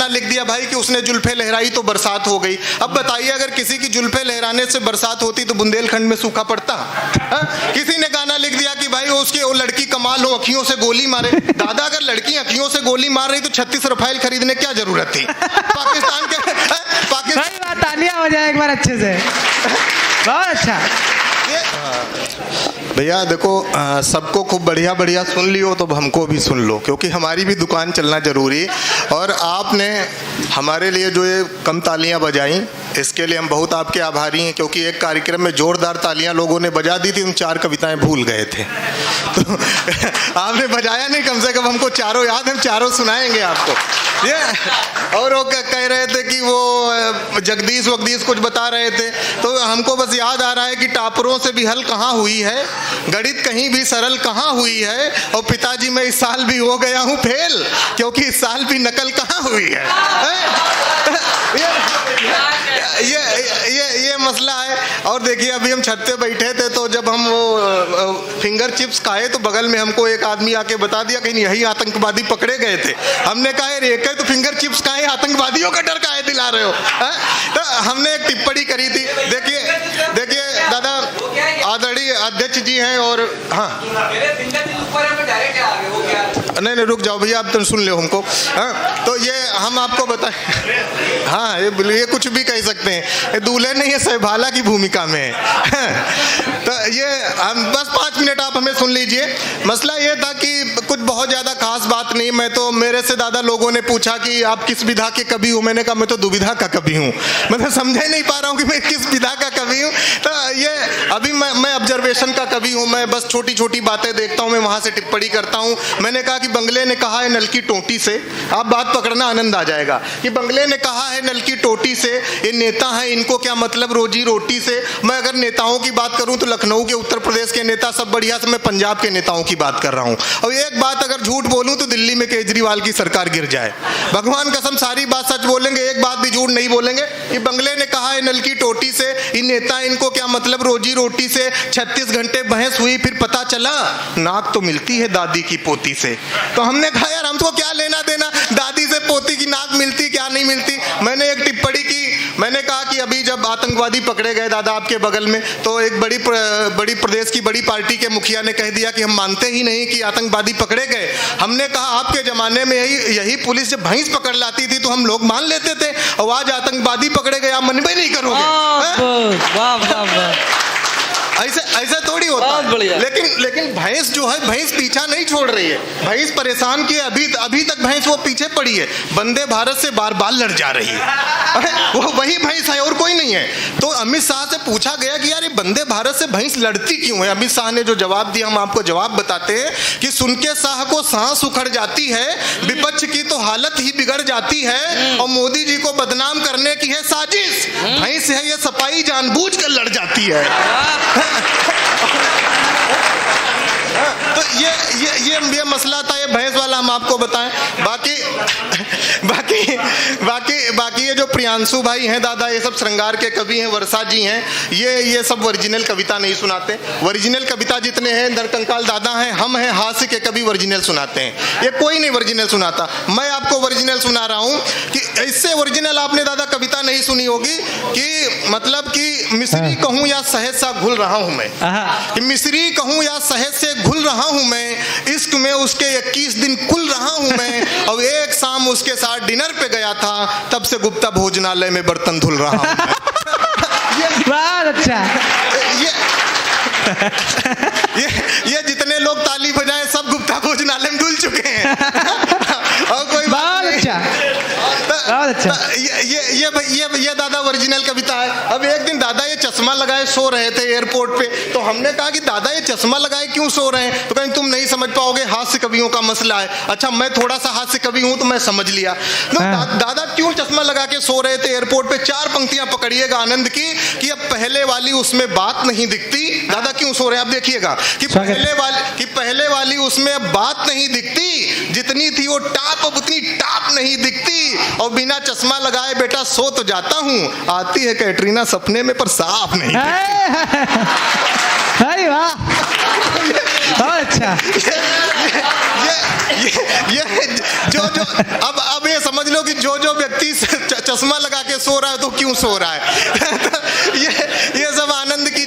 गाना लिख दिया भाई कि उसने जुल्फे लहराई तो बरसात हो गई। अब बताइए अगर किसी की जुल्फे लहराने से बरसात होती तो बुंदेलखंड में सूखा पड़ता? किसी ने गाना लिख दिया कि भाई उसकी वो लड़की कमाल हो, अखियों से गोली मारे। दादा अगर लड़की अखियों से गोली मार रही तो 36 रफाइल खरीदने क्या जरूरत थी? पाकिस्तान तालियां हो जाए एक बार अच्छे से, बहुत अच्छा। भैया देखो, सबको खूब बढ़िया बढ़िया सुन लियो तो हमको भी सुन लो, क्योंकि हमारी भी दुकान चलना जरूरी। और आपने हमारे लिए जो ये कम तालियां बजाई इसके लिए हम बहुत आपके आभारी हैं, क्योंकि एक कार्यक्रम में जोरदार तालियां लोगों ने बजा दी थी, हम 4 कविताएं भूल गए थे। तो आपने बजाया नहीं, कम से कम हमको चारों याद, हम चारों सुनाएंगे आपको। ये और वो कह रहे थे कि वो जगदीश वगदीश कुछ बता रहे थे, तो हमको बस याद आ रहा है कि टापरों से भी हल कहाँ हुई है, गणित कहीं भी सरल कहाँ हुई है, और पिताजी मैं इस साल भी हो गया हूँ फेल, क्योंकि इस साल भी नकल कहाँ हुई है। ये मसला है। और देखिए अभी हम छत पे बैठे थे, तो जब हम वो फिंगर चिप्स खाए तो बगल में हमको एक आदमी आके बता दिया कि यही आतंकवादी पकड़े गए थे। हमने कहा एक तो फिंगर चिप्स खाए, आतंकवादियों का डर काहे दिला रहे हो? तो हमने एक टिप्पणी करी थी। देखिए दादा आदरणीय अध्यक्ष जी हैं, और हाँ नहीं रुक जाओ भैया, आप तो सुन लो हमको। हाँ तो ये हम आपको बताएं, हाँ ये कुछ भी कह सकते हैं, ये दूल्हे नहीं है सहबाला की भूमिका में है। तो ये हम बस 5 मिनट आप हमें सुन लीजिए। मसला ये था कि कुछ बहुत ज़्यादा खास बात नहीं, मैं तो मेरे से दादा लोगों ने पूछा कि आप किस विधा के कवि हूँ, मैंने कहा मैं तो दुविधा का कवि हूँ। मैं तो समझ ही नहीं पा रहा हूँ कि मैं किस विधा का कवि हूँ। तो ये अभी मैं ऑब्जर्वेशन का कवि हूँ, मैं बस छोटी छोटी बातें देखता हूँ, मैं वहाँ से टिप्पणी करता हूँ। मैंने कहा कि बंगले ने कहा है नल की टोटी से, आप बात पकड़ना आनंद आ जाएगा, कि बंगले ने कहा है नल की टोटी से, ये नेता है इनको क्या मतलब रोजी रोटी से। मैं अगर नेताओं की बात करूं तो लखनऊ के उत्तर प्रदेश के नेता सब बढ़िया से, मैं पंजाब के नेताओं की बात कर रहा हूं। और एक बात अगर झूठ बोलूं तो दिल्ली में केजरीवाल की सरकार गिर जाए। भगवान कसम सारी बात सच बोलेंगे, एक बात भी झूठ नहीं बोलेंगे। कि बंगले ने कहा है नल की टोटी से, ये नेता इनको क्या मतलब रोजी रोटी से। 36 घंटे बहस हुई, फिर पता चला नाक तो मिलती है दादी की पोती से। तो हमने कहा यार हमको क्या लेना देना दादी से पोती की नाक मिलती क्या नहीं मिलती। मैंने एक टिप्पणी की, मैंने कहा कि अभी जब आतंकवादी पकड़े गए दादा आपके बगल में, तो एक बड़ी प्रदेश की बड़ी पार्टी के मुखिया ने कह दिया कि हम मानते ही नहीं कि आतंकवादी पकड़े गए। हमने कहा आपके जमाने में यही पुलिस जब भैंस पकड़ लाती थी तो हम लोग मान लेते थे, और आज आतंकवादी पकड़े गए आप मनबे नहीं करोगे। ऐसे थोड़ी होता है। लेकिन भैंस जो है, भैंस पीछा नहीं छोड़ रही है, भैंस परेशान की अभी तक भैंस वो पीछे पड़ी है, वंदे भारत से बार बार लड़ जा रही है। वो वही भैंस है और कोई नहीं है। तो अमित शाह से पूछा गया कि यार ये वंदे भारत से भैंस लड़ती क्यों है। अमित शाह ने जो जवाब दिया हम आपको जवाब बताते हैं कि सुन के शाह को सांस उखड़ जाती है, विपक्ष की तो हालत ही बिगड़ जाती है, और मोदी जी को बदनाम करने की है साजिश। भैंस है ये सफाई जानबूझ कर लड़ जाती है। तो ये मसला था, ये भैंस वाला हम आपको बताएं। बाकी ये जो प्रियांशु भाई हैं दादा, ये सब श्रृंगार के कवि हैं, वर्षा जी हैं, ये सब ओरिजिनल कविता नहीं सुनाते। ओरिजिनल कविता जितने हैं नरकंकाल दादा हैं, हम हैं हास्य के कवि, ओरिजिनल सुनाते हैं। ये कोई नहीं ओरिजिनल सुनाता। मैं आपको ओरिजिनल सुना रहा हूँ कि इससे ओरिजिनल आपने दादा कविता नहीं सुनी होगी कि मतलब कि मिस्री कहूँ या शहद सा घुल रहा हूँ मैं, कि मिस्री कहूँ या शहद से घुल रहा हूँ मैं, इश्क में उसके 21 दिन कुल रहा हूँ मैं, और एक शाम उसके साथ डिनर पे गया था, तब से गुप्ता भोजनालय में बर्तन धुल रहा हूँ। बहुत अच्छा। ये जितने लोग ताली बजाए सब गुप्ता भोजनालय में धुल चुके हैं। और कोई बहुत अच्छा, बहुत अच्छा। ये दादा ओरिजिनल कविता है। अब एक दिन दादा ये चश्मा लगाए सो रहे थे एयरपोर्ट पे, तो हमने कहा कि दादा ये चश्मा लगाए क्यों सो रहे हैं, तो कहीं तुम नहीं समझ पाओगे, हास्य कवियों का मसला है। अच्छा मैं थोड़ा सा हास्य कवि हूं तो मैं समझ लिया। दादा क्यों चश्मा लगा के सो रहे थे एयरपोर्ट पे, 4 पंक्तियां पकड़िएगा आनंद की, कि अब पहले वाली उसमें बात नहीं दिखती। दादा क्यों सो रहे हैं आप देखिएगा, कि पहले वाली उसमें अब बात नहीं दिखती, जितनी थी वो टाप अब उतनी टाप नहीं दिखती, और बिना चश्मा लगाए बेटा सो तो जाता हूँ, आती है कैटरीना सपने में पर साफ नहीं दिखती। अरे वाह, बहुत अच्छा। जो अब ये समझ लो कि जो व्यक्ति चश्मा लगा के सो रहा है तो क्यों सो रहा है। ये सब आनंद की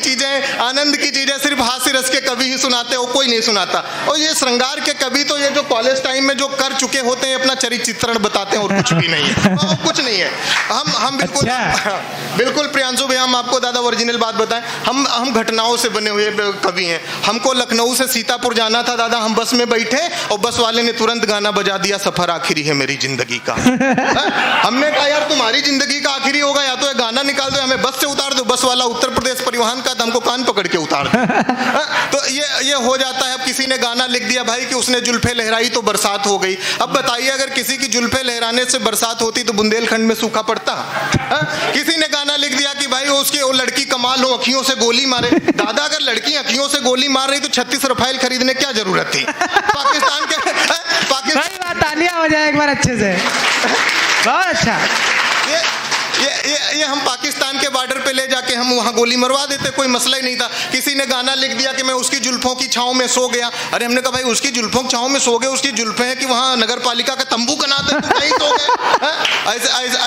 चीजें सिर्फ हास्य रस के कवि ही सुनाते हैं, वो कोई नहीं सुनाता। और ये श्रृंगार के कवि तो ये जो कॉलेज टाइम में जो कर चुके होते हैं अपना चरित्र चित्रण बताते हैं, और कुछ भी नहीं है। और कुछ नहीं है। हम बिल्कुल प्रियांशु भैया, हम आपको दादा ओरिजिनल बात बताएं, हम घटनाओं से बने हुए कवि हैं। हमको लखनऊ से सीतापुर जाना था दादा, हम बस में बैठे और बस वाले ने तुरंत गाना बजा दिया, सफर आखिरी है मेरी जिंदगी का। हमने कहा यार तुम्हारी जिंदगी का आखिरी होगा, या तो ये गाना निकाल दो, हमें बस से उतार दो। बस वाला उत्तर प्रदेश परिवहन का, तो हमको कान पकड़ के उतार दो। तो ये हो जाता है। अब किसी ने गाना लिख दिया भाई कि उसने जुल्फे लहराई तो बरसात हो गई। अब बताइए अगर किसी की जुल्फे लहराने से बरसात होती तो बुंदेलखंड में सूखा पड़ता। किसी ने गाना लिख दिया कि भाई वो लड़की कमाल हो, अखियों से गोली मारे। दादा अगर लड़की अखियों से गोली मार रही तो 36 रफाइल खरीदने क्या जरूरत थी। पाकिस्तान सही बात, तालियां हो जाए एक बार अच्छे से। बहुत अच्छा। ये हम पाकिस्तान के बॉर्डर पे ले जाके हम वहां गोली मरवा देते, कोई मसला ही नहीं था। किसी ने गाना लिख दिया कि मैं उसकी जुल्फों की छांव में सो गया। अरे हमने कहा भाई उसकी जुल्फों की छांव में सो गए, उसकी जुल्फे हैं कि वहां नगर पालिका का तंबू बनाते तुम कहीं सो गए।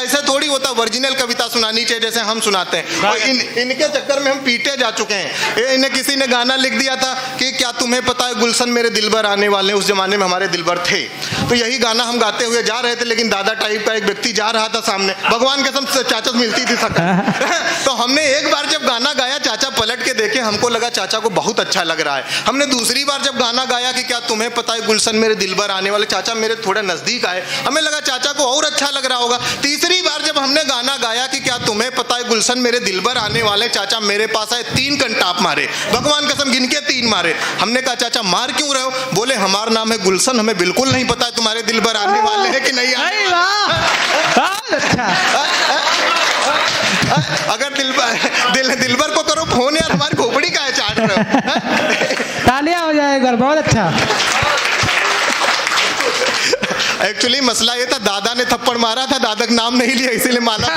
ऐसे थोड़ी होता। ओरिजिनल कविता सुनानी चाहिए जैसे हम सुनाते हैं। और इनके चक्कर में हम पीटे जा चुके हैं। इन्हें किसी ने गाना लिख दिया था कि क्या तुम्हें पता है गुलशन मेरे दिलबर आने वाले। उस जमाने में हमारे दिलबर थे, तो यही गाना हम गाते हुए जा रहे थे, लेकिन दादा टाइप का एक व्यक्ति जा रहा था सामने, भगवान कसम चाचा मिलती थी सकल। तो हमने एक बार जब गाना गाया, चाचा पलट के देखे, हमको लगा चाचा को बहुत अच्छा लग रहा है। हमने दूसरी बार जब गाना गाया कि क्या तुम्हें पता है गुलशन मेरे दिलबर आने वाले, चाचा मेरे थोड़ा नजदीक आए, हमें लगा चाचा को और अच्छा लग रहा होगा। तीसरी बार जब हमने गाना गाया कि क्या तुम्हें पता है गुलशन मेरे दिलबर आने वाले, चाचा मेरे पास आए, 3 कंटाप मारे, भगवान कसम गिन के 3 मारे। हमने कहा चाचा मार क्यों रहे हो। बोले हमारा नाम है गुलशन, हमें बिल्कुल नहीं पता है तुम्हारे दिलबर आने वाले हैं कि नहीं आने वाले। अगर दिलबर को करो फोन, यार हमारी खोपड़ी का है चाट रहे हो। तालियां हो जाए एक बार, बहुत अच्छा। एक्चुअली मसला ये था, दादा ने थप्पड़ मारा था, दादा का नाम नहीं लिया इसीलिए माला।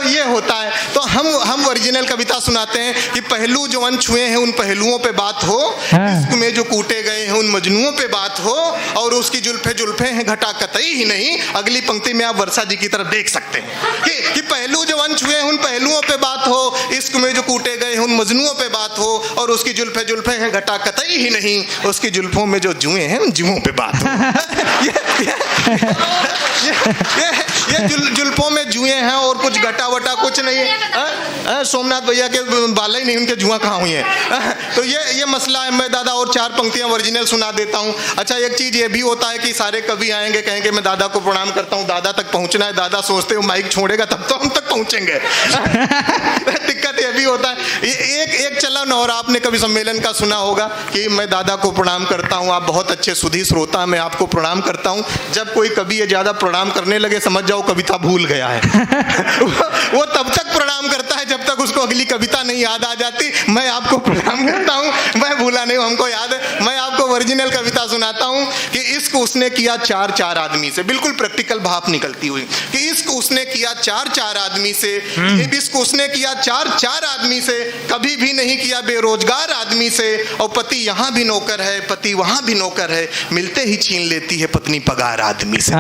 ये होता है। तो हम ओरिजिनल कविता सुनाते हैं कि पहलू जो अन छुए हैं उन पहलुओं पे बात हो, इश्क में जो कूटे गए हैं उन मजनुओं पे बात हो, और उसकी जुल्फे हैं घटा कतई ही नहीं। अगली पंक्ति में आप वर्षा जी की तरफ देख सकते हैं कि पहलू जो अन छुए हैं उन पहलुओं पे बात हो, इश्क में जो कूटे गए हैं उन मजनुओं पे बात हो, और उसकी जुल्फे हैं घटा कतई ही नहीं। उसकी जुल्फों में जो जुए हैं उन जुओं पे बात हो। ये जुल्फों में जुए हैं और कुछ घटा वटा कुछ नहीं है। सोमनाथ भैया के बाल ही नहीं, उनके जुआ कहाँ हुई है। तो ये मसला है। मैं दादा और 4 पंक्तियां ओरिजिनल सुना देता हूँ। अच्छा एक चीज ये भी होता है कि सारे कवि आएंगे कहेंगे मैं दादा को प्रणाम करता हूँ, दादा तक पहुंचना है, दादा सोचते हो माइक छोड़ेगा तब तो हम तक पहुंचेंगे। दिक्कत ये भी होता है। एक चलन और आपने कवि सम्मेलन का सुना होगा कि मैं दादा को प्रणाम करता हूँ, आप बहुत अच्छे सुधी श्रोता, मैं आपको प्रणाम करता हूँ। जब कोई कवि ये ज्यादा प्रणाम करने लगे समझ जाओ कविता भूल गया है। वो तब तक प्रणाम करता है जब तक उसको अगली कविता नहीं याद आ जाती। मैं आपको प्रणाम करता हूँ, मैं भूला नहीं, हमको याद है। मैं आपको ओरिजिनल कविता सुनाता हूँ कि इश्क उसने किया 4 आदमी से, बिल्कुल प्रैक्टिकल भाप निकलती हुई कि इश्क उसने किया 4 आदमी से, इश्क उसने किया 4 आदमी से, कभी भी नहीं किया बेरोजगार आदमी से। और पति यहाँ भी नौकर है, पति वहाँ भी नौकर है, मिलते ही छीन लेती है पत्नी पगार आदमी से।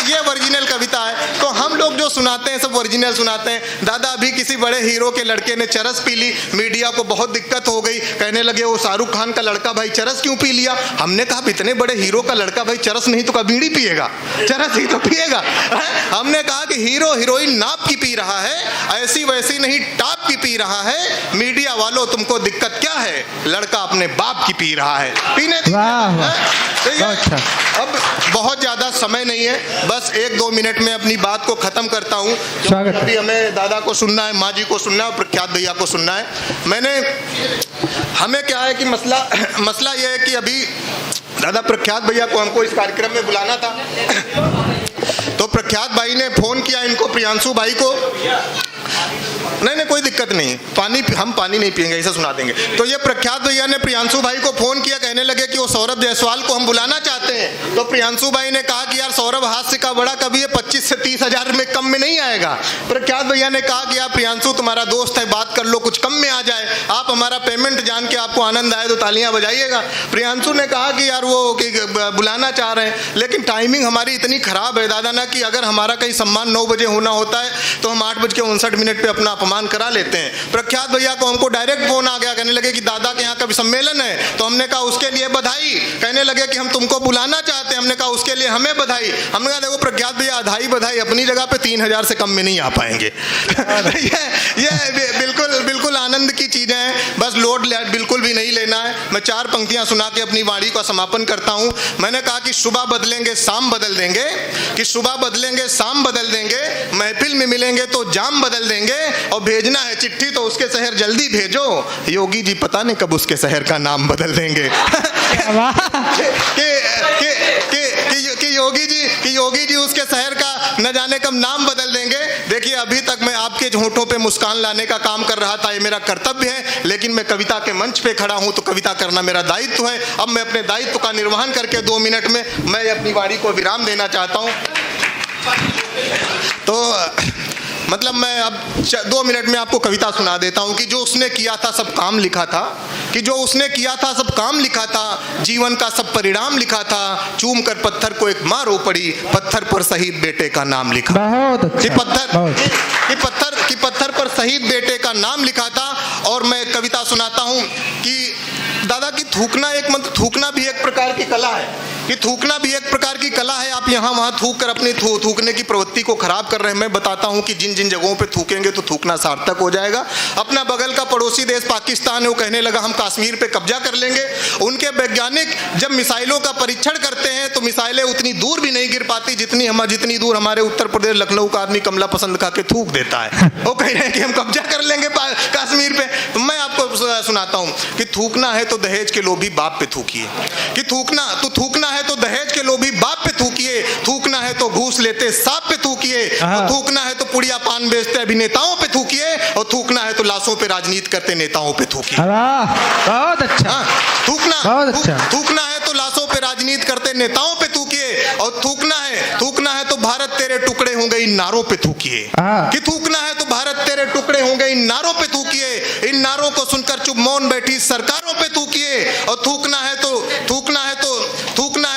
ये ओरिजिनल कविता है। तो हम लोग जो सुनाते हैं सब ओरिजिनल सुनाते हैं। दादा अभी किसी बड़े हीरो के लड़के ने चरस पी ली, मीडिया को बहुत दिक्कत हो गई, कहने लगे वो शाहरुख खान का लड़का भाई चरस क्यों पी लिया। हमने कहा इतने बड़े हीरो का लड़का भाई चरस नहीं तो बीड़ी पिएगा, चरस ही तो पिएगा। हमने कहा कि हीरो हीरोइन नाप की पी रहा है, ऐसी वैसी नहीं टाप की पी रहा है। मीडिया वालों तुमको दिक्कत क्या है, लड़का अपने बाप की पी रहा है, पीने अब बहुत ज्यादा समय नहीं है, बस 1-2 मिनट में अपनी बात को खत्म करता हूँ। अभी हमें दादा को सुनना है, माँ जी को सुनना है और प्रख्यात भैया को सुनना है। हमें क्या है कि मसला ये है कि अभी दादा प्रख्यात भैया को हमको इस कार्यक्रम में बुलाना था, तो प्रख्यात भाई ने फोन किया इनको, प्रियांशु भाई को, नहीं कोई दिक्कत नहीं, हम पानी नहीं पियेंगे, ऐसा सुना देंगे। तो ये प्रख्यात भैया ने प्रियांशु भाई को फोन किया, कहने लगे कि वो सौरभ जायसवाल को हम बुलाना चाहते हैं। तो प्रियांशु भाई ने कहा कि यार सौरभ हास्य का बड़ा, कभी ये 25 से 30 हजार में कम में नहीं आएगा। प्रख्यात भैया ने कहा कि यार प्रियांशु तुम्हारा दोस्त है, बात कर लो, कुछ कम में आ जाए, आप हमारा पेमेंट जान के आपको आनंद आए तो तालियां बजाइएगा। प्रियांशु ने कहा कि यार वो बुलाना चाह रहे हैं, लेकिन टाइमिंग हमारी इतनी खराब है दादा ना, कि अगर हमारा कहीं सम्मान 9 बजे होना होता है तो हम 8:59 पे अपना अपमान करा लेते हैं। प्रख्यात भैया को हमको डायरेक्ट फोन आ गया, कहने लगे कि दादा के यहाँ कभी सम्मेलन है। तो हमने कहा उसके लिए बधाई। कहने लगे कि हम तुमको बुलाना चाहते हैं। हमने कहा उसके लिए हमें बधाई। हमने कहा देखो प्रख्यात भैया, आधाई बधाई अपनी जगह पे 3000 से कम में नहीं आ पाएंगे। ये बिल्कुल आनंद की चीजें हैं, बस लोड बिल्कुल भी नहीं लेना है। मैं 4 पंक्तियां सुना के अपनी वाणी का समापन करता हूं। मैंने कहा कि सुबह बदलेंगे शाम बदल देंगे, कि सुबह बदलेंगे शाम बदल देंगे, महफिल में मिलेंगे तो जाम बदल देंगे, और भेजना है चिट्ठी तो उसके शहर जल्दी भेजो, योगी जी पता नहीं कब उसके शहर का नाम बदल देंगे। कि योगी जी उसके शहर का न जाने कब नाम बदल देंगे। देखिए अभी तक मैं आपके होंठों पे मुस्कान लाने का काम कर रहा था, ये मेरा कर्तव्य है, लेकिन मैं कविता के मंच पे खड़ा हूं तो कविता करना मेरा दायित्व है। अब मैं अपने दायित्व का निर्वहन करके 2 मिनट में मैं अपनी वाणी को विराम देना चाहता हूं। तो मतलब मैं अब 2 मिनट में आपको कविता सुना देता हूं कि जो उसने किया था सब काम लिखा था, कि जो उसने किया था सब काम लिखा था, जीवन का सब परिणाम लिखा था, चूम कर पत्थर को एक मार रो पड़ी, पत्थर पर शहीद बेटे का नाम लिखा। बहुत अच्छा, कि पत्थर पर शहीद बेटे का नाम लिखा था। और मैं कविता सुनाता हूं कि दादा की थूकना भी एक प्रकार की कला है, कि थूकना भी एक प्रकार की कला है। आप यहाँ वहाँ थूक कर अपनी थूकने की प्रवृत्ति को खराब कर रहे हैं। मैं बताता हूँ कि जिन जिन जगहों पे थूकेंगे तो थूकना सार्थक हो जाएगा। अपना बगल का पड़ोसी देश पाकिस्तान है, वो कहने लगा हम कश्मीर पे कब्जा कर लेंगे। उनके वैज्ञानिक जब मिसाइलों का परीक्षण करते हैं तो मिसाइलें उतनी दूर भी नहीं गिर पाती जितनी दूर हमारे उत्तर प्रदेश लखनऊ का आदमी कमला पसंद खा के थूक देता है। वो कह रहे हैं कि हम कब्जा कर लेंगे कश्मीर पे। तो मैं आपको सुनाता हूँ कि थूकना है तो दहेज के लोभी बाप पे थूकिए, कि थूकना है तो दहेज के लोभी बाप पे थूकिए, थूकना है तो घूस लेते सांप पे थूकिए, थूकना है तो पुड़िया पान बेचते अभिनेताओं पे थूकिए, और थूकना है तो लाशों पे राजनीति करते नेताओं पे थूकिए। बहुत अच्छा। थूकना है तो लाशों पे राजनीति करते नेताओं पे थूकिए, और थूकना है तो भारत तेरे टुकड़े होंगे इन नारों पे थूकिए, कि थूकना है तो भारत तेरे टुकड़े होंगे इन नारों पे थूकिए, इन नारों को सुनकर चुप मौन बैठी सरकारों पे थूकिए, और थूकना है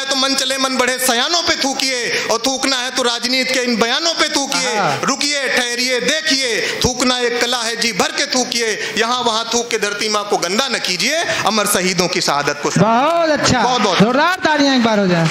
तो मन चले मन बढ़े सयानों पे थूकिए, और थूकना है तो राजनीति के इन बयानों पे थूकिए। रुकिए ठहरिए देखिए, थूकना एक कला है, जी भर के थूकिए, यहाँ वहाँ थूक के धरती माँ को गंदा न कीजिए, अमर शहीदों की शहादत को। बहुत अच्छा, बहुत जोरदार तालियां एक बार हो जाए।